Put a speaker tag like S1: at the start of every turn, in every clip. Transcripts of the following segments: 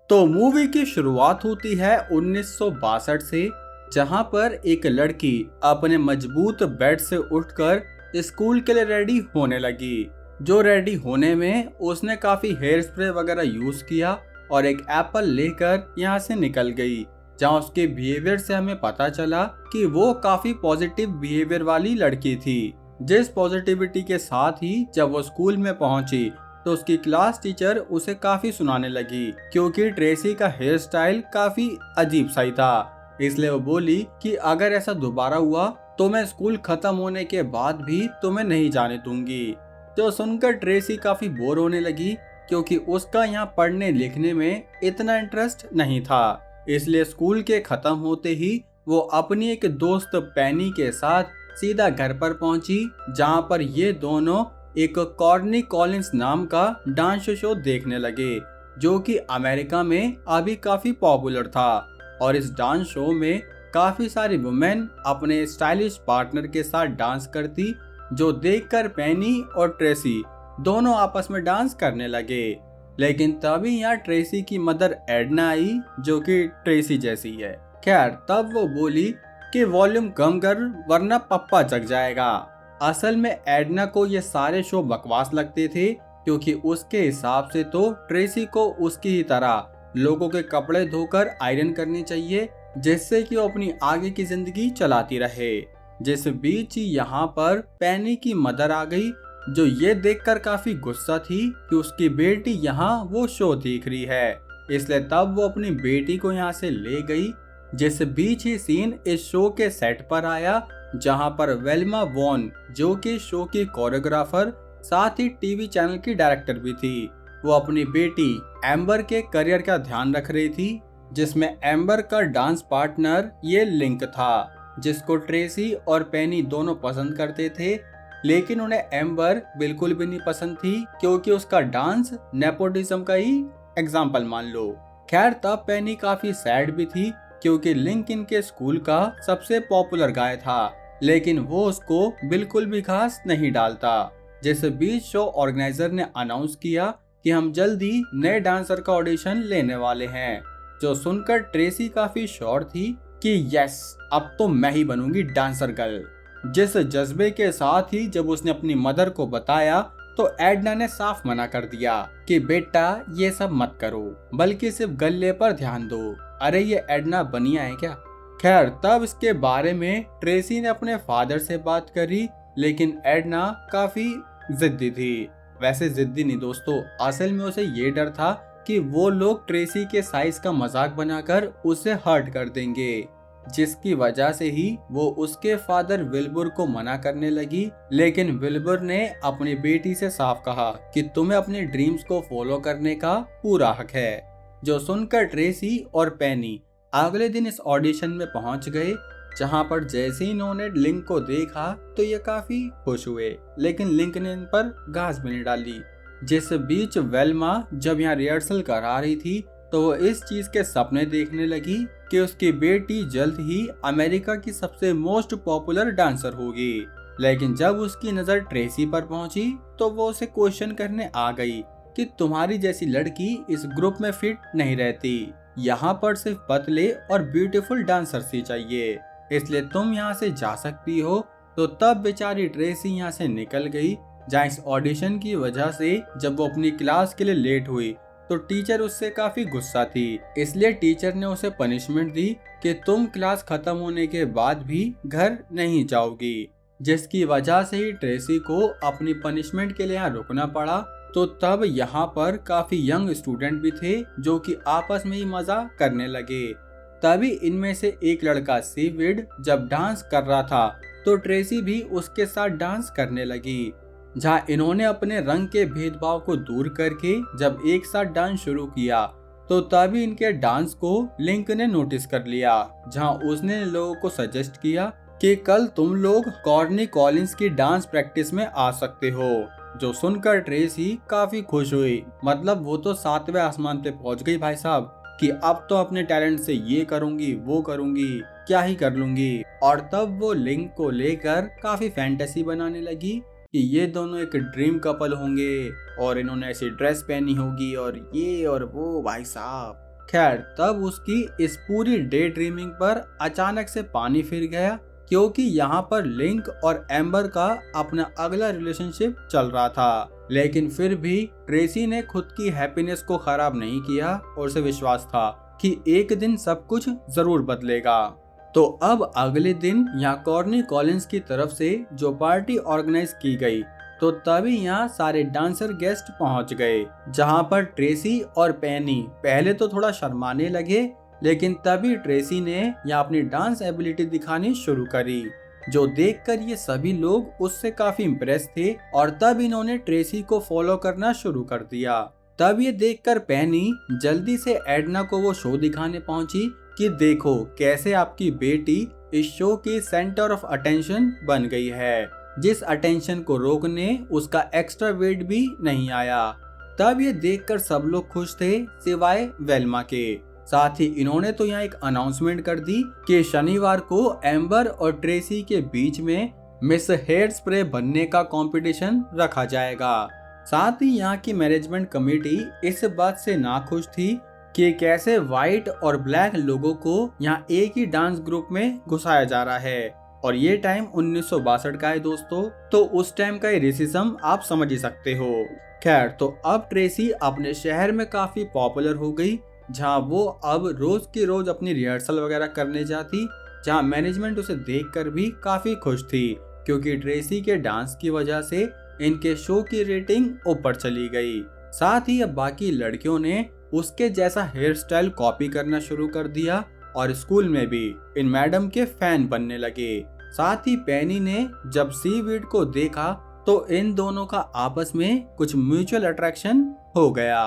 S1: तो मूवी की शुरुआत होती है 1962 से, जहां पर एक लड़की अपने मजबूत बेड से उठकर स्कूल के लिए रेडी होने लगी। जो रेडी होने में उसने काफी हेयर स्प्रे वगैरह यूज किया और एक एप्पल लेकर यहाँ से निकल गई, जहाँ उसके बिहेवियर से हमें पता चला कि वो काफी पॉजिटिव बिहेवियर वाली लड़की थी। जिस पॉजिटिविटी के साथ ही जब वो स्कूल में पहुंची तो उसकी क्लास टीचर उसे काफी सुनाने लगी, क्योंकि ट्रेसी का हेयर स्टाइल काफी अजीब सा ही था। इसलिए वो बोली कि अगर ऐसा दोबारा हुआ तो मैं स्कूल खत्म होने के बाद भी तुम्हें नहीं जाने दूंगी। जो सुनकर ट्रेसी काफी बोर होने लगी, क्योंकि उसका यहाँ पढ़ने लिखने में इतना इंटरेस्ट नहीं था। इसलिए स्कूल के खत्म होते ही वो अपनी एक दोस्त पेनी के साथ सीधा घर पर पहुंची, जहाँ पर ये दोनों एक कॉर्नी कॉलिंस नाम का डांस शो देखने लगे, जो कि अमेरिका में अभी काफी पॉपुलर था। और इस डांस शो में काफी सारी वुमेन अपने स्टाइलिश पार्टनर के साथ डांस करती, जो देखकर पेनी और ट्रेसी दोनों आपस में डांस करने लगे। लेकिन तभी यहाँ ट्रेसी की मदर एडना आई, जो कि ट्रेसी जैसी है। खैर, तब वो बोली कि वॉल्यूम कम कर वरना पप्पा जग जाएगा। असल में एडना को ये सारे शो बकवास लगते थे, क्योंकि उसके हिसाब से तो ट्रेसी को उसकी ही तरह लोगों के कपड़े धोकर आयरन करनी चाहिए, जिससे कि वो अपनी आगे की जिंदगी चलाती रहे। जिस बीच ही यहाँ पर पेनी की मदर आ गई, जो ये देखकर काफी गुस्सा थी कि उसकी बेटी यहाँ वो शो देख रही है। इसलिए तब वो अपनी बेटी को यहाँ से ले गई। जिस बीच ही सीन इस शो के सेट पर आया, जहां पर वेल्मा वॉन, जो कि शो की कोरियोग्राफर साथ ही टीवी चैनल की डायरेक्टर भी थी, वो अपनी बेटी एम्बर के करियर का ध्यान रख रही थी, जिसमें एम्बर का डांस पार्टनर ये लिंक था, जिसको ट्रेसी और पेनी दोनों पसंद करते थे। लेकिन उन्हें एम्बर बिल्कुल भी नहीं पसंद थी, क्योंकि उसका डांस नेपोटिज्म का ही एग्जाम्पल मान लो। खैर, तब पेनी काफी सैड भी थी, क्योंकि लिंक इनके स्कूल का सबसे पॉपुलर गाय था, लेकिन वो उसको बिल्कुल भी खास नहीं डालता। जिस बीच शो ऑर्गेनाइजर ने अनाउंस किया कि हम जल्दी नए डांसर का ऑडिशन लेने वाले हैं, जो सुनकर ट्रेसी काफी श्योर थी कि यस, अब तो मैं ही बनूंगी डांसर गर्ल। जिस जज्बे के साथ ही जब उसने अपनी मदर को बताया, तो एडना ने साफ मना कर दिया कि बेटा ये सब मत करो, बल्कि सिर्फ गले पर ध्यान दो। अरे ये एडना बनिया है क्या? खैर, तब इसके बारे में ट्रेसी ने अपने फादर से बात करी, लेकिन एडना काफी जिद्दी थी। वैसे जिद्दी नहीं दोस्तों, असल में उसे ये डर था कि वो लोग ट्रेसी के साइज का मजाक बनाकर उसे हर्ट कर देंगे, जिसकी वजह से ही वो उसके फादर विल्बुर को मना करने लगी। लेकिन विल्बुर ने अपनी बेटी से साफ कहा कि तुम्हें अपने ड्रीम्स को फॉलो करने का पूरा हक है। जो सुनकर ट्रेसी और पेनी अगले दिन इस ऑडिशन में पहुंच गए, जहां पर जैसे ही इन्होंने लिंक को देखा तो ये काफी खुश हुए, लेकिन लिंक ने इन पर घास भी नहीं डाली। जिस बीच वेल्मा जब यहाँ रिहर्सल करा रही थी, तो वो इस चीज के सपने देखने लगी कि उसकी बेटी जल्द ही अमेरिका की सबसे मोस्ट पॉपुलर डांसर होगी। लेकिन जब उसकी नजर ट्रेसी पर पहुंची, तो वो उसे क्वेश्चन करने आ गई कि तुम्हारी जैसी लड़की इस ग्रुप में फिट नहीं रहती, यहाँ पर सिर्फ पतले और ब्यूटीफुल डांसर्स ही चाहिए, इसलिए तुम यहाँ से जा सकती हो। तो तब बेचारी ट्रेसी यहाँ से निकल गई, जहाँ इस ऑडिशन की वजह से जब वो अपनी क्लास के लिए लेट हुई, तो टीचर उससे काफी गुस्सा थी। इसलिए टीचर ने उसे पनिशमेंट दी कि तुम क्लास खत्म होने के बाद भी घर नहीं जाओगी, जिसकी वजह से ही ट्रेसी को अपनी पनिशमेंट के लिए यहाँ रुकना पड़ा। तो तब यहाँ पर काफी यंग स्टूडेंट भी थे, जो कि आपस में ही मजा करने लगे। तभी इनमें से एक लड़का सीविड जब डांस कर रहा था, तो ट्रेसी भी उसके साथ डांस करने लगी, जहाँ इन्होंने अपने रंग के भेदभाव को दूर करके जब एक साथ डांस शुरू किया, तो तभी इनके डांस को लिंक ने नोटिस कर लिया, जहाँ उसने लोगों को सजेस्ट किया कि कल तुम लोग कॉर्नी कॉलिंस की डांस प्रैक्टिस में आ सकते हो। जो सुनकर ट्रेसी काफी खुश हुई, मतलब वो तो 7वें आसमान पे पहुंच गई भाई साहब, कि अब तो अपने टैलेंट से ये करूंगी वो करूंगी, क्या ही कर लूंगी। और तब वो लिंक को लेकर काफी फैंटेसी बनाने लगी कि ये दोनों एक ड्रीम कपल होंगे और इन्होंने ऐसी ड्रेस पहनी होगी और ये और वो। भाई साहब, खैर तब उसकी इस पूरी डे ड्रीमिंग पर अचानक से पानी फिर गया, क्योंकि यहाँ पर लिंक और एम्बर का अपना अगला रिलेशनशिप चल रहा था। लेकिन फिर भी ट्रेसी ने खुद की हैप्पीनेस को खराब नहीं किया और उसे विश्वास था कि एक दिन सब कुछ जरूर बदलेगा। तो अब अगले दिन यहाँ कॉर्नी कॉलिंस की तरफ से जो पार्टी ऑर्गेनाइज की गई, तो तभी यहाँ सारे डांसर गेस्ट पहुंच गए, जहां पर ट्रेसी और पेनी पहले तो थोड़ा शर्माने लगे, लेकिन तभी ट्रेसी ने यहाँ अपनी डांस एबिलिटी दिखानी शुरू करी, जो देखकर ये सभी लोग उससे काफी इम्प्रेस थे और तब इन्होंने ट्रेसी को फॉलो करना शुरू कर दिया। तब ये देखकर पेनी जल्दी से एडना को वो शो दिखाने पहुंची कि देखो कैसे आपकी बेटी इस शो की सेंटर ऑफ अटेंशन बन गई है, जिस अटेंशन को रोकने उसका एक्स्ट्रा वेट भी नहीं आया। तब ये देखकर सब लोग खुश थे सिवाय वेल्मा के। साथ ही इन्होंने तो यहाँ एक अनाउंसमेंट कर दी कि शनिवार को एम्बर और ट्रेसी के बीच में मिस हेयर स्प्रे बनने का कंपटीशन रखा जाएगा। साथ ही यहाँ की मैनेजमेंट कमेटी इस बात से नाखुश थी कि कैसे व्हाइट और ब्लैक लोगों को यहाँ एक ही डांस ग्रुप में घुसाया जा रहा है। और ये टाइम 1962 का है दोस्तों, तो उस टाइम का रेसिज्म आप समझ ही सकते हो। खैर तो अब ट्रेसी अपने शहर में काफी पॉपुलर हो गई, जहाँ वो अब रोज की रोज अपनी रिहर्सल वगैरह करने जाती, जहाँ मैनेजमेंट उसे देखकर भी काफी खुश थी, क्योंकि ट्रेसी के डांस की वजह से इनके शो की रेटिंग ऊपर चली गई। साथ ही अब बाकी लड़कियों ने उसके जैसा हेयर स्टाइल कॉपी करना शुरू कर दिया और स्कूल में भी इन मैडम के फैन बनने लगे। साथ ही पेनी ने जब सीवीड को देखा तो इन दोनों का आपस में कुछ म्यूचुअल अट्रैक्शन हो गया।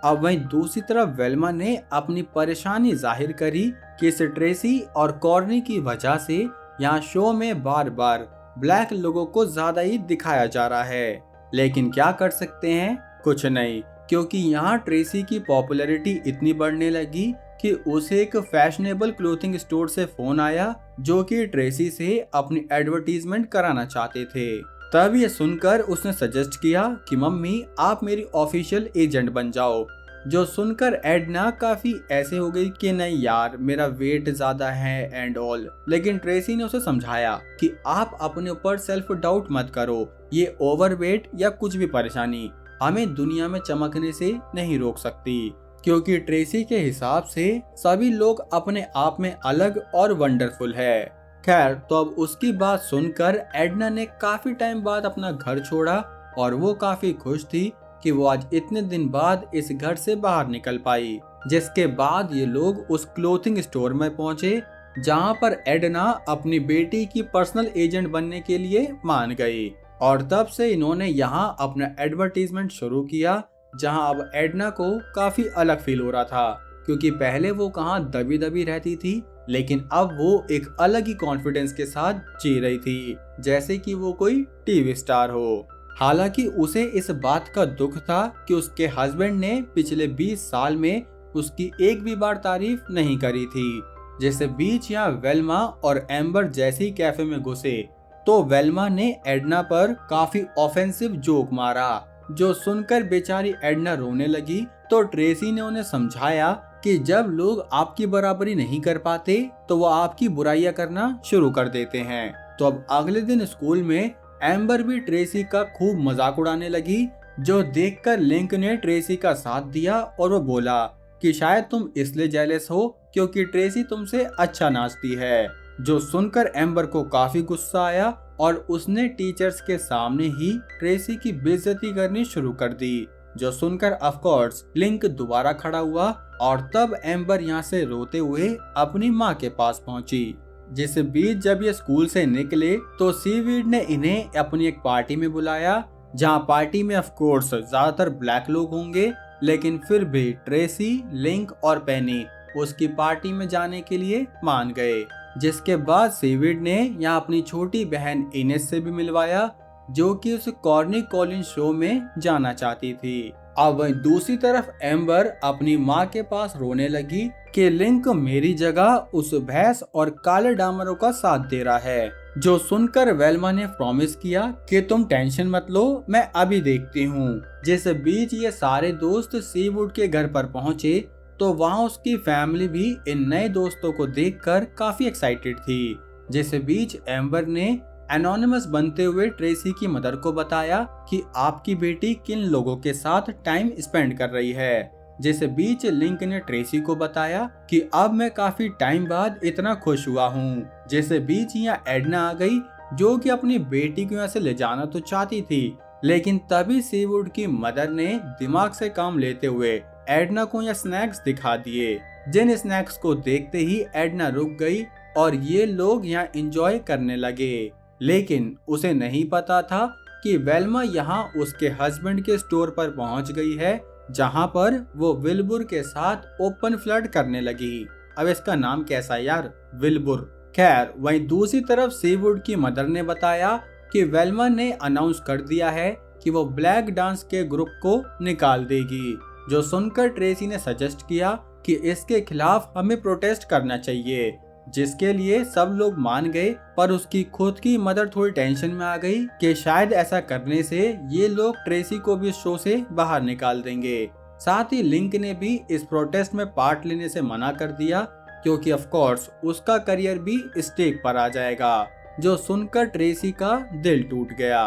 S1: अब वहीं दूसरी तरफ वेल्मा ने अपनी परेशानी जाहिर करी कि इस ट्रेसी और कॉर्नी की वजह से यहाँ शो में बार बार ब्लैक लोगों को ज्यादा ही दिखाया जा रहा है। लेकिन क्या कर सकते हैं, कुछ नहीं, क्योंकि यहाँ ट्रेसी की पॉपुलैरिटी इतनी बढ़ने लगी कि उसे एक फैशनेबल क्लोथिंग स्टोर से फोन आया, जो कि ट्रेसी से अपनी एडवर्टीजमेंट कराना चाहते थे। तब ये सुनकर उसने सजेस्ट किया कि मम्मी आप मेरी ऑफिशियल एजेंट बन जाओ। जो सुनकर एडना काफी ऐसे हो गई कि नहीं यार मेरा वेट ज्यादा है एंड ऑल। लेकिन ट्रेसी ने उसे समझाया कि आप अपने ऊपर सेल्फ डाउट मत करो, ये ओवरवेट या कुछ भी परेशानी हमें दुनिया में चमकने से नहीं रोक सकती, क्योंकि ट्रेसी के हिसाब से सभी लोग अपने आप में अलग और वंडरफुल है। खैर तो अब उसकी बात सुनकर एडना ने काफी टाइम बाद अपना घर छोड़ा और वो काफी खुश थी कि वो आज इतने दिन बाद इस घर से बाहर निकल पाई। जिसके बाद ये लोग उस क्लोथिंग स्टोर में पहुंचे, जहां पर एडना अपनी बेटी की पर्सनल एजेंट बनने के लिए मान गई। और तब से इन्होंने यहाँ अपना एडवर्टीजमेंट शुरू किया, जहां अब एडना को काफी अलग फील हो रहा था, क्योंकि पहले वो कहाँ दबी दबी रहती थी, लेकिन अब वो एक अलग ही कॉन्फिडेंस के साथ जी रही थी, जैसे कि वो कोई टीवी स्टार हो। हालांकि उसे इस बात का दुख था कि उसके हस्बैंड ने पिछले 20 साल में उसकी एक भी बार तारीफ नहीं करी थी। जैसे बीच यहाँ वेल्मा और एम्बर जैसे ही कैफे में घुसे तो वेल्मा ने एडना पर काफी ऑफेंसिव जोक मारा, जो सुनकर बेचारी एडना रोने लगी। तो ट्रेसी ने उन्हें समझाया कि जब लोग आपकी बराबरी नहीं कर पाते तो वो आपकी बुराइयां करना शुरू कर देते हैं। तो अब अगले दिन स्कूल में एम्बर भी ट्रेसी का खूब मजाक उड़ाने लगी, जो देखकर लिंक ने ट्रेसी का साथ दिया और वो बोला कि शायद तुम इसलिए जेलस हो क्योंकि ट्रेसी तुमसे अच्छा नाचती है। जो सुनकर एम्बर को काफी गुस्सा आया और उसने टीचर्स के सामने ही ट्रेसी की बेइज्जती करनी शुरू कर दी, जो सुनकर ऑफ कोर्स लिंक दोबारा खड़ा हुआ और तब एम्बर यहाँ से रोते हुए अपनी माँ के पास पहुंची। जिस बीच जब ये स्कूल से निकले तो सीवीड ने इन्हें अपनी एक पार्टी में बुलाया, जहाँ पार्टी में ऑफ कोर्स ज्यादातर ब्लैक लोग होंगे, लेकिन फिर भी ट्रेसी, लिंक और पेनी उसकी पार्टी में जाने के लिए मान गए। जिसके बाद सीवीड ने यहाँ अपनी छोटी बहन इनेस से भी मिलवाया, जो कि उस कॉर्नी कॉलिन शो में जाना चाहती थी। अब वहीं दूसरी तरफ एम्बर अपनी माँ के पास रोने लगी कि लिंक मेरी जगह उस भैंस और काले डामरों का साथ दे रहा है। जो सुनकर वेल्मा ने प्रॉमिस किया कि तुम टेंशन मत लो, मैं अभी देखती हूँ। जिस बीच ये सारे दोस्त सीवुड के घर पर पहुँचे, तो वहाँ उसकी फैमिली भी इन नए दोस्तों को देखकर काफी एक्साइटेड थी। जिस बीच एम्बर ने एनोनिमस बनते हुए ट्रेसी की मदर को बताया कि आपकी बेटी किन लोगों के साथ टाइम स्पेंड कर रही है। जिस बीच लिंक ने ट्रेसी को बताया कि अब मैं काफी टाइम बाद इतना खुश हुआ हूँ। जिस बीच यहाँ एडना आ गई, जो कि अपनी बेटी को यहाँ से ले जाना तो चाहती थी, लेकिन तभी सीवुड की मदर ने दिमाग से काम लेते हुए एडना को यहाँ स्नैक्स दिखा दिए। जिन स्नैक्स को देखते ही एडना रुक गई और ये लोग यहाँ एंजॉय करने लगे। लेकिन उसे नहीं पता था कि वेल्मा यहाँ उसके हस्बैंड के स्टोर पर पहुंच गई है, जहां पर वो विल्बुर के साथ ओपन फ्लर्ट करने लगी। अब इसका नाम कैसा यार, विल्बुर। खैर, वहीं दूसरी तरफ सीवुड की मदर ने बताया कि वेल्मा ने अनाउंस कर दिया है कि वो ब्लैक डांस के ग्रुप को निकाल देगी, जो सुनकर ट्रेसी ने सजेस्ट किया कि इसके खिलाफ हमें प्रोटेस्ट करना चाहिए, जिसके लिए सब लोग मान गए। पर उसकी खुद की मदर थोड़ी टेंशन में आ गई कि शायद ऐसा करने से ये लोग ट्रेसी को भी शो से बाहर निकाल देंगे। साथ ही लिंक ने भी इस प्रोटेस्ट में पार्ट लेने से मना कर दिया, क्योंकि ऑफ कोर्स उसका करियर भी स्टेक पर आ जाएगा, जो सुनकर ट्रेसी का दिल टूट गया।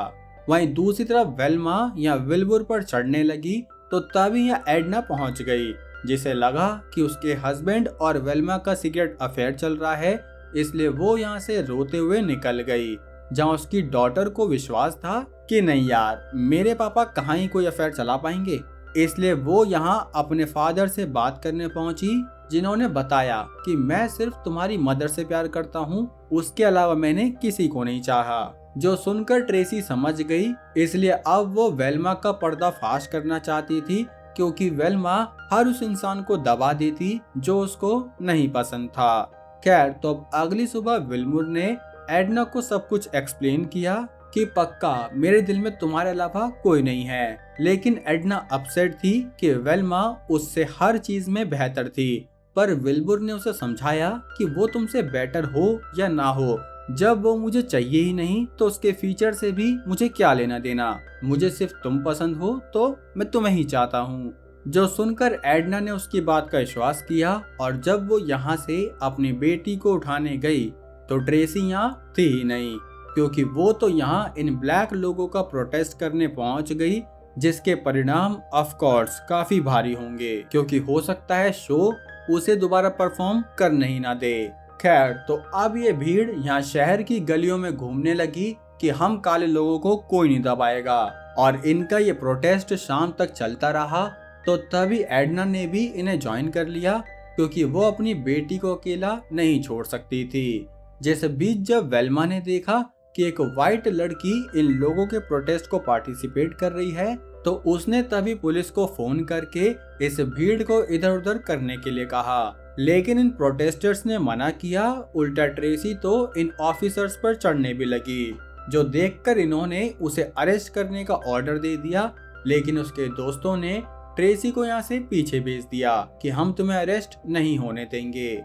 S1: वहीं दूसरी तरफ वेल्मा या विल्बुर पर चढ़ने लगी तो तभी यहाँ एडना पहुंच गई, जिसे लगा कि उसके हस्बैंड और वेल्मा का सीक्रेट अफेयर चल रहा है, इसलिए वो यहाँ से रोते हुए निकल गई। जहाँ उसकी डॉटर को विश्वास था कि नहीं यार, मेरे पापा कहाँ ही कोई अफेयर चला पाएंगे, इसलिए वो यहाँ अपने फादर से बात करने पहुंची, जिन्होंने बताया कि मैं सिर्फ तुम्हारी मदर से प्यार करता हूँ, उसके अलावा मैंने किसी को नहीं चाहा। जो सुनकर ट्रेसी समझ गई, इसलिए अब वो वेल्मा का पर्दाफाश करना चाहती थी, क्योंकि वेल्मा हर उस इंसान को दबा देती जो उसको नहीं पसंद था। खैर, तो अब अगली सुबह विल्बुर ने एडना को सब कुछ एक्सप्लेन किया कि पक्का मेरे दिल में तुम्हारे अलावा कोई नहीं है। लेकिन एडना अपसेट थी कि वेल्मा उससे हर चीज में बेहतर थी, पर विल्बुर ने उसे समझाया कि वो तुमसे बेटर हो या ना हो, जब वो मुझे चाहिए ही नहीं तो उसके फीचर से भी मुझे क्या लेना देना, मुझे सिर्फ तुम पसंद हो तो मैं तुम्हें ही चाहता हूँ। जो सुनकर एडना ने उसकी बात का विश्वास किया, और जब वो यहाँ से अपनी बेटी को उठाने गई तो ट्रेसी यहाँ थी ही नहीं, क्योंकि वो तो यहाँ इन ब्लैक लोगों का प्रोटेस्ट करने पहुंच गई, जिसके परिणाम ऑफ कोर्स काफी भारी होंगे, क्योंकि हो सकता है शो उसे दोबारा परफॉर्म करने ही ना दे। खैर, तो अब ये भीड़ यहाँ शहर की गलियों में घूमने लगी कि हम काले लोगों को कोई नहीं दबाएगा, और इनका ये प्रोटेस्ट शाम तक चलता रहा। तो तभी एडना ने भी इन्हें ज्वाइन कर लिया, क्योंकि वो अपनी बेटी को अकेला नहीं छोड़ सकती थी। जैसे बीच जब वेल्मा ने देखा कि एक वाइट लड़की इन लोगों के प्रोटेस्ट को पार्टिसिपेट कर रही है, तो उसने तभी पुलिस को फोन करके इस भीड़ को इधर उधर करने के लिए कहा। लेकिन इन प्रोटेस्टर्स ने मना किया। उल्टा ट्रेसी तो इन ऑफिसर्स पर चढ़ने भी लगी, जो देखकर इन्होंने उसे अरेस्ट करने का ऑर्डर दे दिया। लेकिन उसके दोस्तों ने ट्रेसी को यहाँ से पीछे भेज दिया कि हम तुम्हें अरेस्ट नहीं होने देंगे,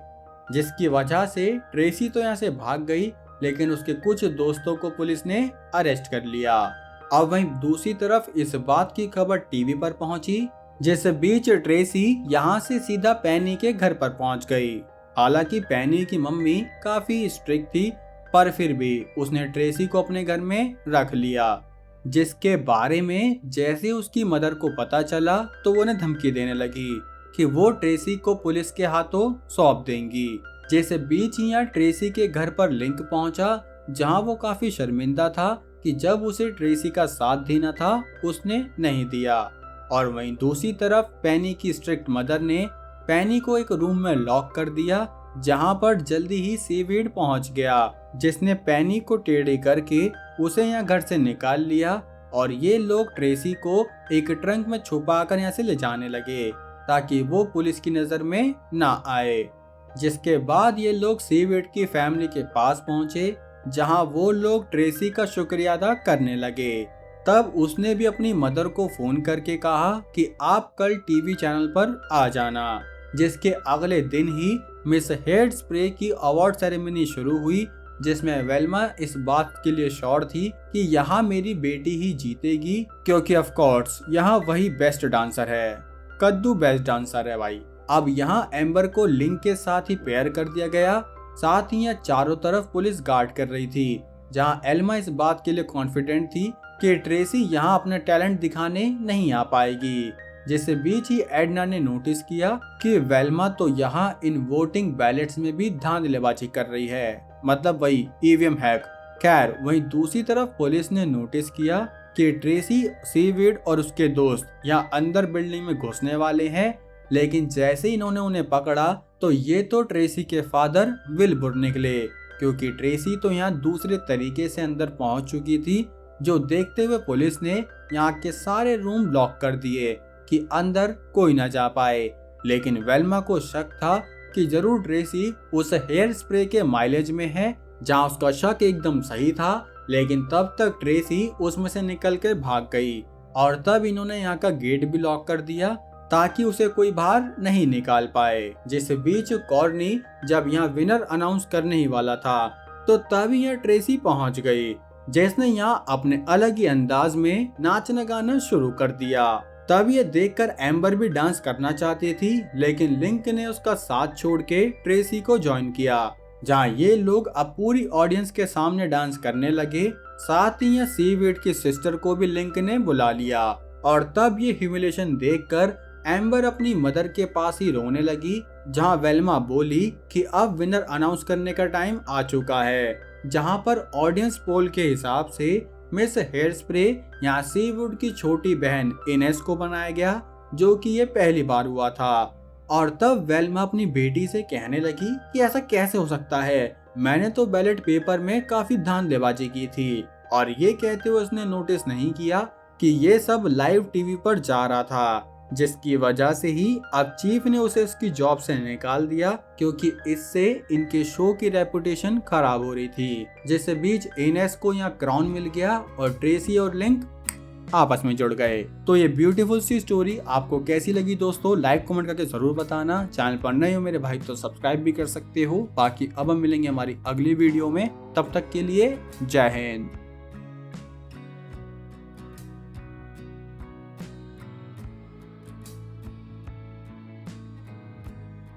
S1: जिसकी वजह से ट्रेसी तो यहाँ से भाग गई, लेकिन उसके कुछ दोस्तों को पुलिस ने अरेस्ट कर लिया। अब वहीं दूसरी तरफ इस बात की खबर टीवी पर पहुंची, जिस बीच ट्रेसी यहाँ से सीधा पैनी के घर पर पहुंच गई। हालांकि पैनी की मम्मी काफी स्ट्रिक्ट थी, पर फिर भी उसने ट्रेसी को अपने घर में रख लिया, जिसके बारे में जैसे उसकी मदर को पता चला तो वो उन्हें धमकी देने लगी कि वो ट्रेसी को पुलिस के हाथों सौंप देंगी। जैसे बीच यहाँ ट्रेसी के घर पर लिंक पहुंचा, जहां वो काफी शर्मिंदा था कि जब उसे ट्रेसी का साथ देना था उसने नहीं दिया। और वहीं दूसरी तरफ पैनी की स्ट्रिक्ट मदर ने पैनी को एक रूम में लॉक कर दिया, जहां पर जल्दी ही सीवीड पहुंच गया, जिसने पैनी को टेढ़ी करके उसे यहाँ घर से निकाल लिया। और ये लोग ट्रेसी को एक ट्रंक में छुपाकर यहाँ से ले जाने लगे, ताकि वो पुलिस की नजर में ना आए। जिसके बाद ये लोग सीवीड की फैमिली के पास पहुंचे, जहां वो लोग ट्रेसी का शुक्रिया अदा करने लगे। तब उसने भी अपनी मदर को फोन करके कहा कि आप कल टीवी चैनल पर आ जाना। जिसके अगले दिन ही मिस हेड स्प्रे की अवार्ड सेरेमनी शुरू हुई, जिसमें वेल्मा इस बात के लिए श्योर थी कि यहाँ मेरी बेटी ही जीतेगी, क्योंकि ऑफ कोर्स यहाँ वही बेस्ट डांसर है। कद्दू बेस्ट डांसर है भाई। अब यहाँ एम्बर को लिंक के साथ ही पेयर कर दिया गया। साथ ही यहाँ चारों तरफ पुलिस गार्ड कर रही थी, जहाँ एल्मा इस बात के लिए कॉन्फिडेंट थी कि ट्रेसी यहाँ अपने टैलेंट दिखाने नहीं आ पाएगी। जिससे बीच ही एडना ने नोटिस किया कि वेल्मा तो यहाँ इन वोटिंग बैलेट्स में भी धांधलेबाजी कर रही है, मतलब वही ईवीएम हैक। खैर वहीं दूसरी तरफ पुलिस ने नोटिस किया कि ट्रेसी, सीवीड और उसके दोस्त यहाँ अंदर बिल्डिंग में घुसने वाले हैं, लेकिन जैसे इन्होंने उन्हें पकड़ा तो ये तो ट्रेसी के फादर विल्बुर निकले, क्योंकि ट्रेसी तो यहाँ दूसरे तरीके से अंदर पहुंच चुकी थी। जो देखते हुए पुलिस ने यहाँ के सारे रूम लॉक कर दिए कि अंदर कोई ना जा पाए। लेकिन वेल्मा को शक था कि जरूर ट्रेसी उस हेयर स्प्रे के माइलेज में है, जहाँ उसका शक एकदम सही था। लेकिन तब तक ट्रेसी उसमें से निकल कर भाग गई और तब इन्होंने यहाँ का गेट भी लॉक कर दिया ताकि उसे कोई बाहर नहीं निकाल पाए। जिस बीच कॉर्नी जब यहाँ विनर अनाउंस करने ही वाला था तो तभी यहाँ ट्रेसी पहुंच गई, जिसने यहाँ अपने अलग ही अंदाज में नाचना गाना शुरू कर दिया। तब ये देखकर एम्बर भी डांस करना चाहती थी, लेकिन लिंक ने उसका साथ छोड़ के ट्रेसी को ज्वाइन किया, जहाँ ये लोग अब पूरी ऑडियंस के सामने डांस करने लगे। साथ ही यहाँ सीवीड की सिस्टर को भी लिंक ने बुला लिया और तब ये ह्यूमिलेशन देखकर एम्बर अपनी मदर के पास ही रोने लगी, जहाँ वेल्मा बोली कि अब विनर अनाउंस करने का टाइम आ चुका है। जहाँ पर ऑडियंस पोल के हिसाब से मिस हेयर स्प्रे यहाँ सीवुड की छोटी बहन इनेस को बनाया गया, जो कि ये पहली बार हुआ था। और तब वेल्मा अपनी बेटी से कहने लगी कि ऐसा कैसे हो सकता है, मैंने तो बैलेट पेपर में काफी धांधलेबाजी की थी। और ये कहते हुए उसने नोटिस नहीं किया कि ये सब लाइव टीवी पर जा रहा था, जिसकी वजह से ही अब चीफ ने उसे उसकी जॉब से निकाल दिया, क्योंकि इससे इनके शो की रेपुटेशन खराब हो रही थी। जिससे बीच इनेस को यहाँ क्राउन मिल गया और ट्रेसी और लिंक आपस में जुड़ गए। तो ये ब्यूटीफुल सी स्टोरी आपको कैसी लगी दोस्तों, लाइक कमेंट करके जरूर बताना। चैनल पर नए हो मेरे भाई तो सब्सक्राइब भी कर सकते हो। बाकी अब हम मिलेंगे हमारी अगली वीडियो में, तब तक के लिए जय हिंद।